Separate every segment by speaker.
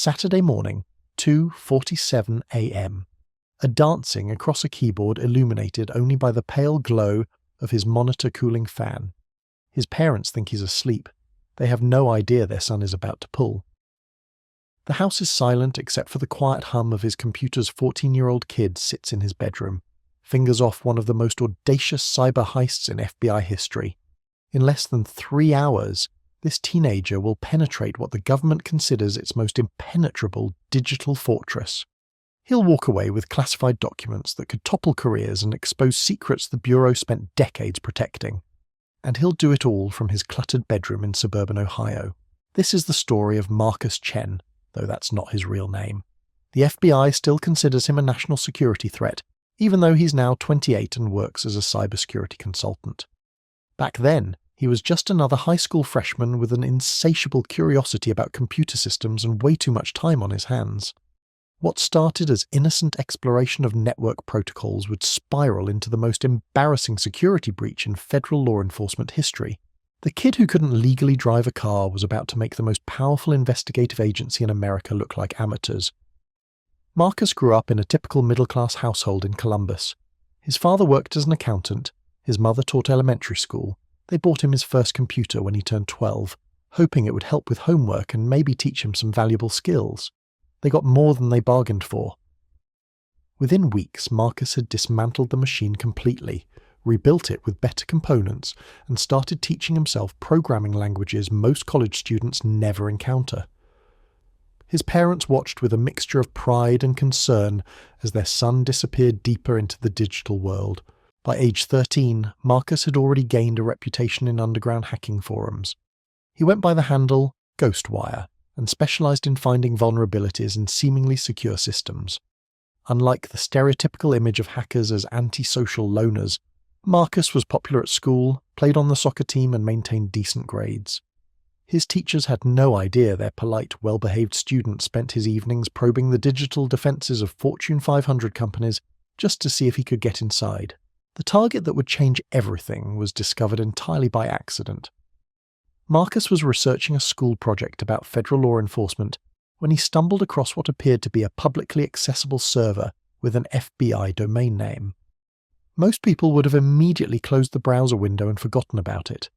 Speaker 1: Saturday morning, 2:47 a.m. A dancing across a keyboard illuminated only by the pale glow of his monitor cooling fan. His parents think he's asleep. They have no idea their son is about to pull. The house is silent except for the quiet hum of his computer's 14-year-old kid sits in his bedroom, fingers off one of the most audacious cyber heists in FBI history. In less than 3 hours, this teenager will penetrate what the government considers its most impenetrable digital fortress. He'll walk away with classified documents that could topple careers and expose secrets the Bureau spent decades protecting. And he'll do it all from his cluttered bedroom in suburban Ohio. This is the story of Marcus Chen, though that's not his real name. The FBI still considers him a national security threat, even though he's now 28 and works as a cybersecurity consultant. Back then, he was just another high school freshman with an insatiable curiosity about computer systems and way too much time on his hands. What started as innocent exploration of network protocols would spiral into the most embarrassing security breach in federal law enforcement history. The kid who couldn't legally drive a car was about to make the most powerful investigative agency in America look like amateurs. Marcus grew up in a typical middle-class household in Columbus. His father worked as an accountant, his mother taught elementary school. They bought him his first computer when he turned 12, hoping it would help with homework and maybe teach him some valuable skills. They got more than they bargained for. Within weeks, Marcus had dismantled the machine completely, rebuilt it with better components, and started teaching himself programming languages most college students never encounter. His parents watched with a mixture of pride and concern as their son disappeared deeper into the digital world. By age 13, Marcus had already gained a reputation in underground hacking forums. He went by the handle Ghostwire and specialized in finding vulnerabilities in seemingly secure systems. Unlike the stereotypical image of hackers as antisocial loners, Marcus was popular at school, played on the soccer team, and maintained decent grades. His teachers had no idea their polite, well-behaved student spent his evenings probing the digital defenses of Fortune 500 companies just to see if he could get inside. The target that would change everything was discovered entirely by accident. Marcus was researching a school project about federal law enforcement when he stumbled across what appeared to be a publicly accessible server with an FBI domain name. Most people would have immediately closed the browser window and forgotten about it.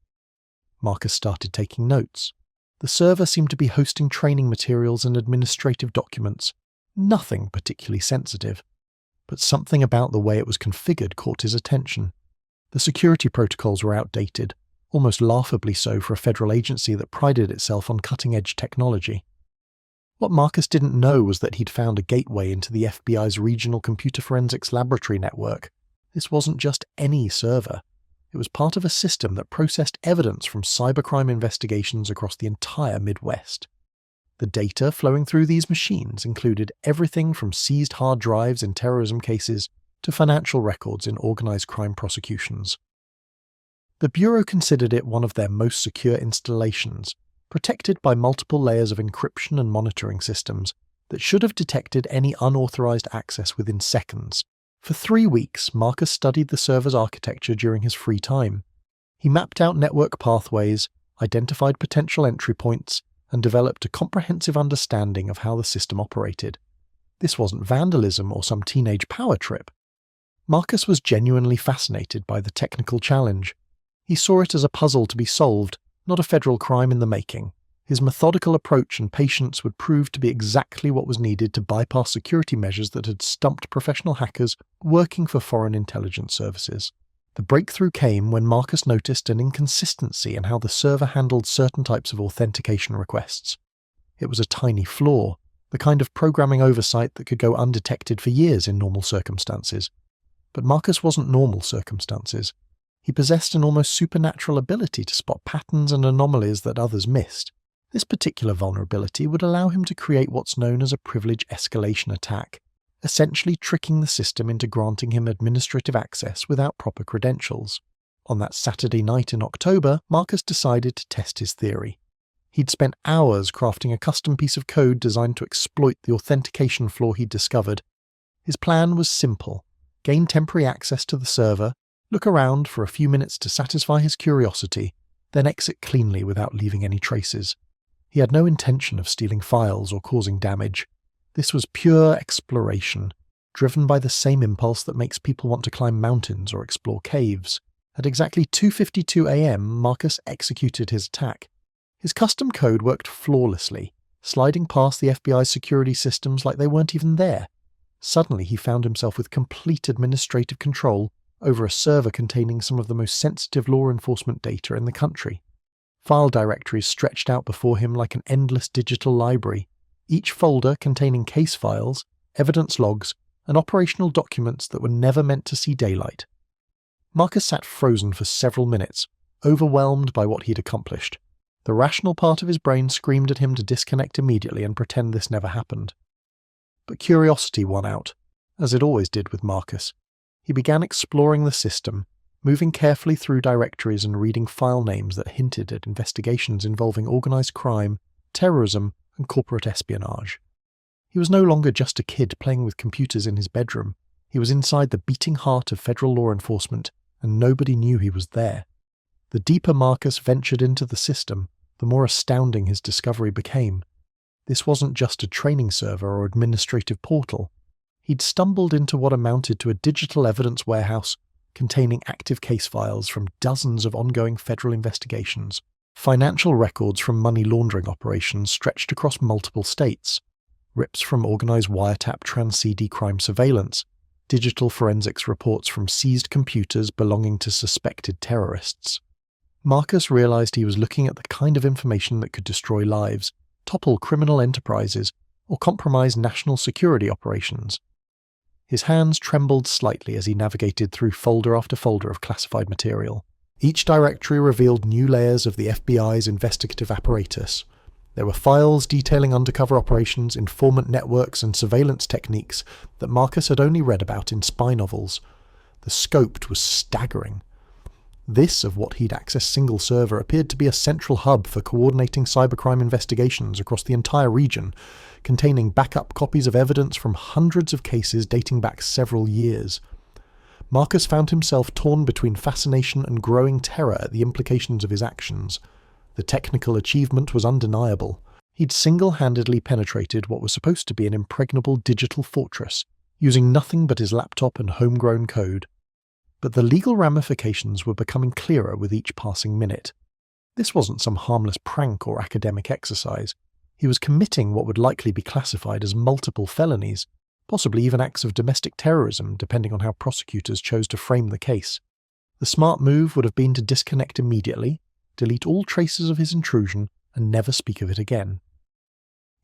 Speaker 1: Marcus started taking notes. The server seemed to be hosting training materials and administrative documents, nothing particularly sensitive. But something about the way it was configured caught his attention. The security protocols were outdated, almost laughably so for a federal agency that prided itself on cutting-edge technology. What Marcus didn't know was that he'd found a gateway into the FBI's regional computer forensics laboratory network. This wasn't just any server. It was part of a system that processed evidence from cybercrime investigations across the entire Midwest. The data flowing through these machines included everything from seized hard drives in terrorism cases to financial records in organized crime prosecutions. The Bureau considered it one of their most secure installations, protected by multiple layers of encryption and monitoring systems that should have detected any unauthorized access within seconds. For 3 weeks, Marcus studied the server's architecture during his free time. He mapped out network pathways, identified potential entry points, and developed a comprehensive understanding of how the system operated. This wasn't vandalism or some teenage power trip. Marcus was genuinely fascinated by the technical challenge. He saw it as a puzzle to be solved, not a federal crime in the making. His methodical approach and patience would prove to be exactly what was needed to bypass security measures that had stumped professional hackers working for foreign intelligence services. The breakthrough came when Marcus noticed an inconsistency in how the server handled certain types of authentication requests. It was a tiny flaw, the kind of programming oversight that could go undetected for years in normal circumstances. But Marcus wasn't normal circumstances. He possessed an almost supernatural ability to spot patterns and anomalies that others missed. This particular vulnerability would allow him to create what's known as a privilege escalation attack, essentially tricking the system into granting him administrative access without proper credentials. On that Saturday night in October, Marcus decided to test his theory. He'd spent hours crafting a custom piece of code designed to exploit the authentication flaw he'd discovered. His plan was simple: gain temporary access to the server, look around for a few minutes to satisfy his curiosity, then exit cleanly without leaving any traces. He had no intention of stealing files or causing damage. This was pure exploration, driven by the same impulse that makes people want to climb mountains or explore caves. At exactly 2:52 a.m., Marcus executed his attack. His custom code worked flawlessly, sliding past the FBI's security systems like they weren't even there. Suddenly he found himself with complete administrative control over a server containing some of the most sensitive law enforcement data in the country. File directories stretched out before him like an endless digital library, each folder containing case files, evidence logs, and operational documents that were never meant to see daylight. Marcus sat frozen for several minutes, overwhelmed by what he'd accomplished. The rational part of his brain screamed at him to disconnect immediately and pretend this never happened. But curiosity won out, as it always did with Marcus. He began exploring the system, moving carefully through directories and reading file names that hinted at investigations involving organized crime, terrorism, and corporate espionage. He was no longer just a kid playing with computers in his bedroom. He was inside the beating heart of federal law enforcement, and nobody knew he was there. The deeper Marcus ventured into the system, the more astounding his discovery became. This wasn't just a training server or administrative portal. He'd stumbled into what amounted to a digital evidence warehouse containing active case files from dozens of ongoing federal investigations, financial records from money laundering operations stretched across multiple states, rips from organized wiretap trans-CD crime surveillance, digital forensics reports from seized computers belonging to suspected terrorists. Marcus realized he was looking at the kind of information that could destroy lives, topple criminal enterprises, or compromise national security operations. His hands trembled slightly as he navigated through folder after folder of classified material. Each directory revealed new layers of the FBI's investigative apparatus. There were files detailing undercover operations, informant networks, and surveillance techniques that Marcus had only read about in spy novels. The scope was staggering. This, of what he'd accessed single server, appeared to be a central hub for coordinating cybercrime investigations across the entire region, containing backup copies of evidence from hundreds of cases dating back several years. Marcus found himself torn between fascination and growing terror at the implications of his actions. The technical achievement was undeniable. He'd single-handedly penetrated what was supposed to be an impregnable digital fortress, using nothing but his laptop and homegrown code. But the legal ramifications were becoming clearer with each passing minute. This wasn't some harmless prank or academic exercise. He was committing what would likely be classified as multiple felonies, possibly even acts of domestic terrorism, depending on how prosecutors chose to frame the case. The smart move would have been to disconnect immediately, delete all traces of his intrusion, and never speak of it again.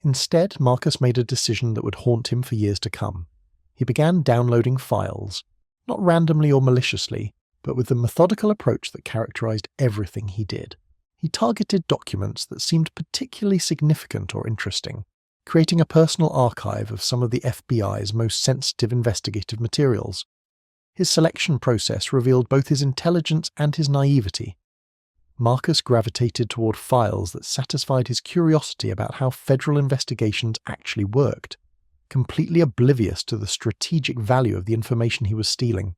Speaker 1: Instead, Marcus made a decision that would haunt him for years to come. He began downloading files, not randomly or maliciously, but with the methodical approach that characterized everything he did. He targeted documents that seemed particularly significant or interesting, creating a personal archive of some of the FBI's most sensitive investigative materials. His selection process revealed both his intelligence and his naivety. Marcus gravitated toward files that satisfied his curiosity about how federal investigations actually worked, completely oblivious to the strategic value of the information he was stealing.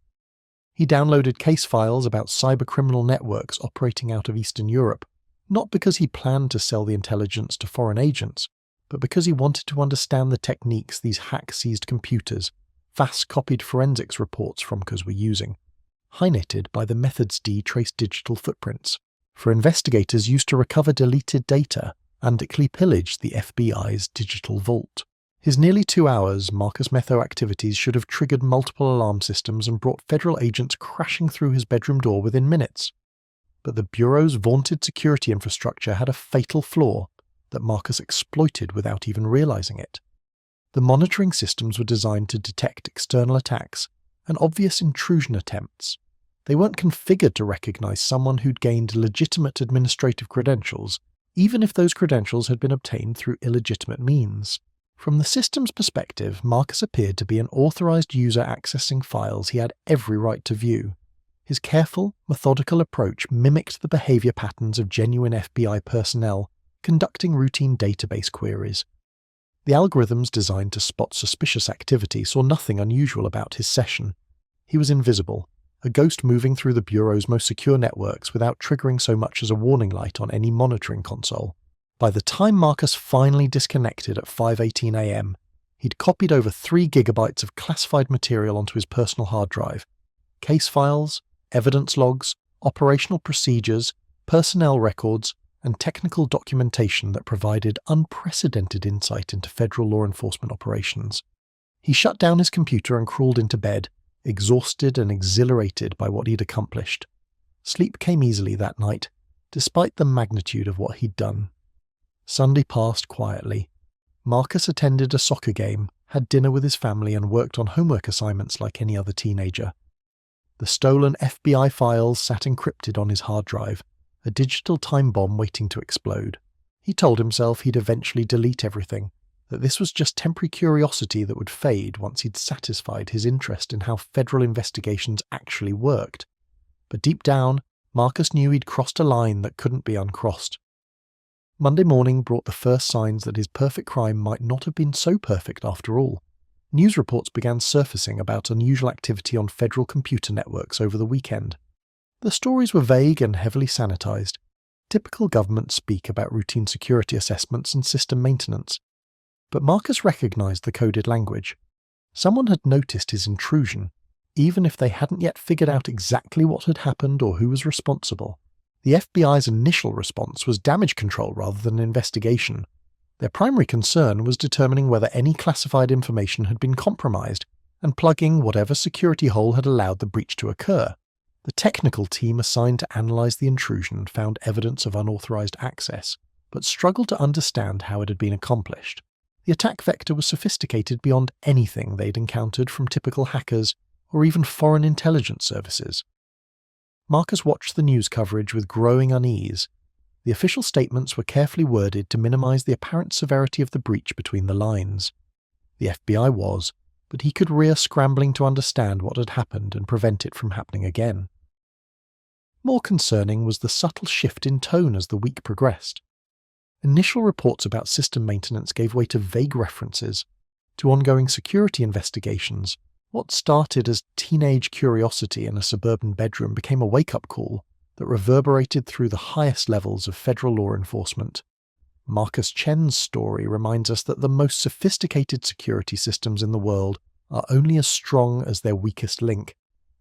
Speaker 1: He downloaded case files about cybercriminal networks operating out of Eastern Europe, not because he planned to sell the intelligence to foreign agents, but because he wanted to understand the techniques these hack-seized computers, fast-copied forensics reports from COS were using, highlighted by the methods D traced digital footprints, for investigators used to recover deleted data and quickly pillage the FBI's digital vault. His nearly 2 hours Marcus Metho activities should have triggered multiple alarm systems and brought federal agents crashing through his bedroom door within minutes. But the Bureau's vaunted security infrastructure had a fatal flaw that Marcus exploited without even realizing it. The monitoring systems were designed to detect external attacks and obvious intrusion attempts. They weren't configured to recognize someone who'd gained legitimate administrative credentials, even if those credentials had been obtained through illegitimate means. From the system's perspective, Marcus appeared to be an authorized user accessing files he had every right to view. His careful, methodical approach mimicked the behavior patterns of genuine FBI personnel conducting routine database queries. The algorithms designed to spot suspicious activity saw nothing unusual about his session. He was invisible, a ghost moving through the Bureau's most secure networks without triggering so much as a warning light on any monitoring console. By the time Marcus finally disconnected at 5:18 a.m., he'd copied over 3 gigabytes of classified material onto his personal hard drive. Case files, evidence logs, operational procedures, personnel records, and technical documentation that provided unprecedented insight into federal law enforcement operations. He shut down his computer and crawled into bed, exhausted and exhilarated by what he'd accomplished. Sleep came easily that night, despite the magnitude of what he'd done. Sunday passed quietly. Marcus attended a soccer game, had dinner with his family, and worked on homework assignments like any other teenager. The stolen FBI files sat encrypted on his hard drive, a digital time bomb waiting to explode. He told himself he'd eventually delete everything, that this was just temporary curiosity that would fade once he'd satisfied his interest in how federal investigations actually worked. But deep down, Marcus knew he'd crossed a line that couldn't be uncrossed. Monday morning brought the first signs that his perfect crime might not have been so perfect after all. News reports began surfacing about unusual activity on federal computer networks over the weekend. The stories were vague and heavily sanitized. Typical government speak about routine security assessments and system maintenance. But Marcus recognized the coded language. Someone had noticed his intrusion, even if they hadn't yet figured out exactly what had happened or who was responsible. The FBI's initial response was damage control rather than investigation. Their primary concern was determining whether any classified information had been compromised and plugging whatever security hole had allowed the breach to occur. The technical team assigned to analyze the intrusion found evidence of unauthorized access, but struggled to understand how it had been accomplished. The attack vector was sophisticated beyond anything they'd encountered from typical hackers or even foreign intelligence services. Marcus watched the news coverage with growing unease. The official statements were carefully worded to minimize the apparent severity of the breach between the lines. The FBI was, but he could rear scrambling to understand what had happened and prevent it from happening again. More concerning was the subtle shift in tone as the week progressed. Initial reports about system maintenance gave way to vague references to ongoing security investigations. What started as teenage curiosity in a suburban bedroom became a wake-up call that reverberated through the highest levels of federal law enforcement. Marcus Chen's story reminds us that the most sophisticated security systems in the world are only as strong as their weakest link,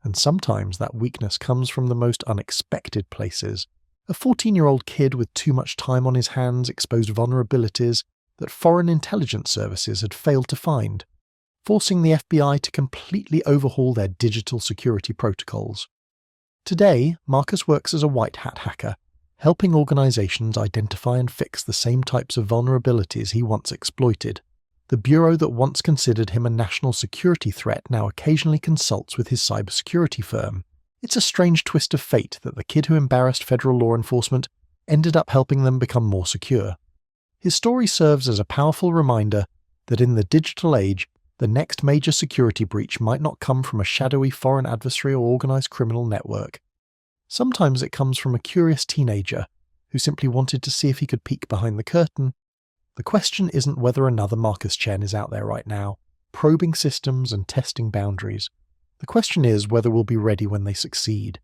Speaker 1: and sometimes that weakness comes from the most unexpected places. A 14-year-old kid with too much time on his hands exposed vulnerabilities that foreign intelligence services had failed to find, forcing the FBI to completely overhaul their digital security protocols. Today, Marcus works as a white hat hacker, helping organizations identify and fix the same types of vulnerabilities he once exploited. The bureau that once considered him a national security threat now occasionally consults with his cybersecurity firm. It's a strange twist of fate that the kid who embarrassed federal law enforcement ended up helping them become more secure. His story serves as a powerful reminder that in the digital age, the next major security breach might not come from a shadowy foreign adversary or organized criminal network. Sometimes it comes from a curious teenager who simply wanted to see if he could peek behind the curtain. The question isn't whether another Marcus Chen is out there right now, probing systems and testing boundaries. The question is whether we'll be ready when they succeed.